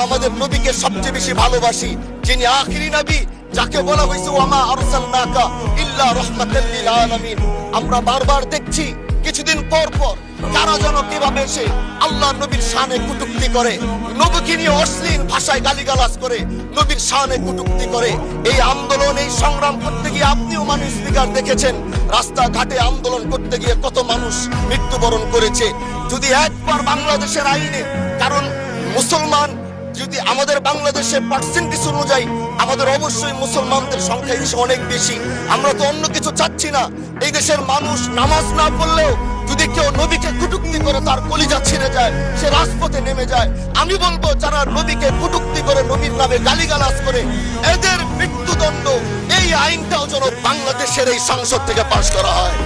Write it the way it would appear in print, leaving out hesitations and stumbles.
আমাদের নবীকে সবচেয়ে বেশি ভালোবাসি, যিনি আখিরি নবী, যাকে বলা হয়েছে ওয়ামা আরসালনাকা ইল্লা রাহমাতাল লিল আলামিন। আমরা বারবার দেখছি কিছুদিন পর পর কারা যেন কিভাবে এসে আল্লাহর নবীর শানে কটূক্তি করে, নবীকে নিয়ে অশ্লীল ভাষায় গালিগালাজ করে, নবীর শানে কটূক্তি করে। এই আন্দোলন, এই সংগ্রাম করতে গিয়ে আপনিও মানুষ স্পিকার দেখেছেন, রাস্তাঘাটে আন্দোলন করতে গিয়ে কত মানুষ মৃত্যুবরণ করেছে। যদি একবার বাংলাদেশের আইনে, কারণ মুসলমান যদি আমাদের বাংলাদেশের পার্সেন্টেজ অনুযায়ী আমাদের অবশ্যই মুসলমানদের সংখ্যা এই দেশে অনেক বেশি। আমরা তো অন্য কিছু চাচ্ছি না। এই দেশের মানুষ নামাজ না পড়লেও যদি কেউ নবীকে কটূক্তি করে তার কলিজা ছিঁড়ে যায়, সে রাজপথে নেমে যায়। আমি বলবো যারা নবীকে কটূক্তি করে, নবীর নামে গালিগালাজ করে, এদের মৃত্যুদণ্ড, এই আইনটাও যেন বাংলাদেশের এই সংসদ থেকে পাশ করা হয়।